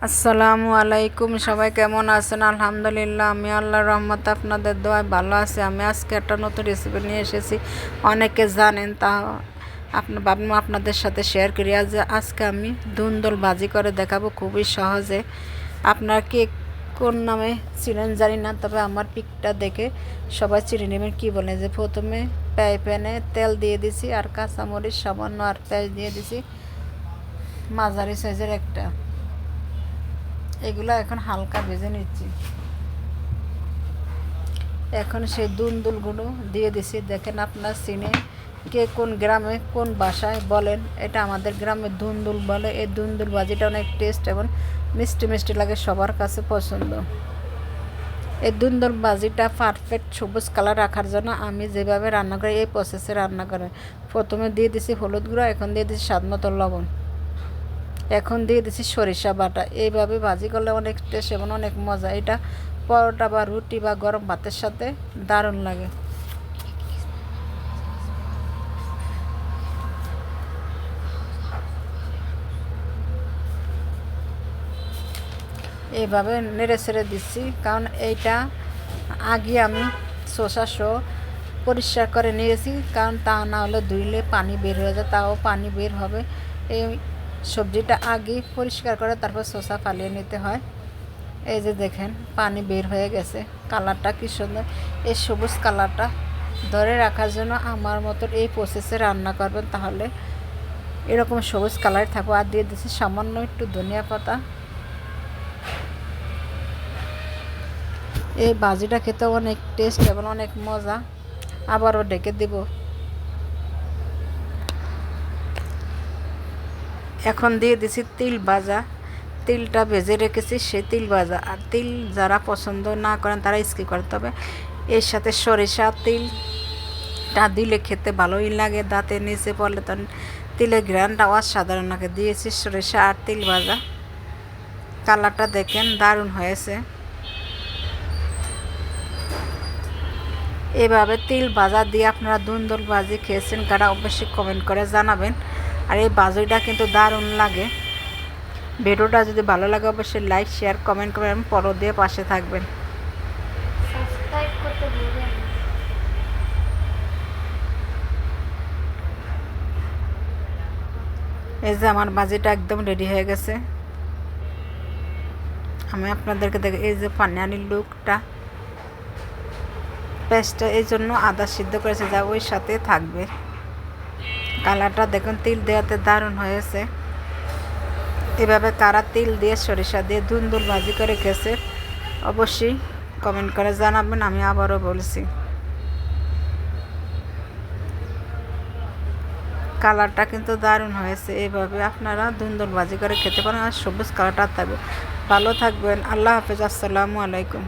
আসসালামু আলাইকুম, সবাই কেমন আছেন? আলহামদুলিল্লাহ, আমি আল্লাহর রহমতে আপনাদের দোয়ায় ভালো আছি। আমি আজকে একটা নতুন রেসিপি নিয়ে এসেছি। অনেকে জানেন, তা ভাবলাম আপনাদের সাথে শেয়ার করি। আজকে আমি ধুন্দুল ভাজি করে দেখাবো খুবই সহজে। আপনার কি কোন নামে চিনেন জানি না, তবে আমার পিকটা দেখে সবাই চিনে নেবেন। কী বলে যে প্রথমে প্যানে তেল দিয়ে দিছি, আর কাঁচামরিচ সামান্য, আর পেঁয়াজ দিয়ে দিছি মাঝারি সাইজের একটা। এগুলো এখন হালকা ভেজে নিচ্ছি। এখন সেই দুলগুলো দিয়ে দিছি। দেখেন আপনার চিনে কে কোন গ্রামে কোন বাসায় বলেন, এটা আমাদের গ্রামে দুন্দুল বলে। এই দুন্দুল ভাজিটা অনেক টেস্ট এবং মিষ্টি মিষ্টি লাগে, সবার কাছে পছন্দ। এই দুন্দুল ভাজিটা পারফেক্ট সবুজ কালার রাখার জন্য আমি যেভাবে রান্না করি এই প্রসেসে রান্না করে। প্রথমে দিয়ে দিছি হলুদ গুঁড়ো, এখন দিয়ে দিছি স্বাদ মতো লবণ, এখন দিয়ে দিছি সরিষা বাটা। এইভাবে ভাজি করলে অনেক টেস্ট এবং অনেক মজা। এটা পরোটা বা রুটি বা গরম ভাতের সাথে দারুণ লাগে। এইভাবে নেড়ে ছেড়ে দিচ্ছি, কারণ এইটা আগে আমি শসা পরিষ্কার করে নিয়েছি, কারণ তা না হলে ধুইলে পানি বের হয়ে যায়, তাও পানি বের হবে। এই সবজিটা আগে পরিষ্কার করে তারপর শসা ফালিয়ে নিতে হয়। এই যে দেখেন পানি বের হয়ে গেছে, কালারটা কি সুন্দর। এই সবুজ কালারটা ধরে রাখার জন্য আমার মতন এই প্রসেসে রান্না করবেন, তাহলে এরকম সবুজ কালার থাকবে। আর দিয়ে দিচ্ছি সামান্য একটু ধনিয়া পাতা। এই ভাজিটা খেতে অনেক টেস্ট এবং অনেক মজা। আবারও ডেকে দেব। এখন দিয়ে দিছি তিল ভাজা। তিলটা ভেজে রেখেছি, সেই তিল ভাজা। আর তিল যারা পছন্দ না করেন তারা স্কিপ করতে হবে। এর সাথে সরিষা তিলটা দিলে খেতে ভালোই লাগে, দাঁতের নিচে পড়লে তখন তিলের ঘ্রাণটা অসাধারণ লাগে। দিয়েছি সরিষা আর তিল ভাজা। কালারটা দেখেন দারুণ হয়েছে। এভাবে তিল ভাজা দিয়ে আপনারা দুন্দুল ভাজি খেয়েছেন কারা অবশ্যই কমেন্ট করে জানাবেন। আর এই ভাজিটা কিন্তু দারুণ লাগে। ভিডিওটা যদি ভালো লাগে অবশ্যই লাইক শেয়ার কমেন্ট করবেন, ফলো দিয়ে পাশে থাকবেন। এই যে আমার ভাজিটা একদম রেডি হয়ে গেছে। আমি আপনাদেরকে দেখে এই যে পানিয়ানির লুকটা, পেস্টটা এই জন্য আদা সিদ্ধ করেছে যা ওই সাথে থাকবে। কালারটা দেখুন তিল দেওয়াতে দারুণ হয়েছে। এভাবে কারা তিল দিয়ে সরিষা দিয়ে ধুন্দুল ভাজি করে খেয়েছে অবশ্যই কমেন্ট করে জানাবেন। আমি আবারও বলছি, কালারটা কিন্তু দারুণ হয়েছে। এইভাবে আপনারা ধুন্দুল ভাজি করে খেতে পারেন, আর সবুজ কালারটা থাকবে। ভালো থাকবেন, আল্লাহ হাফেজ, আসসালামু আলাইকুম।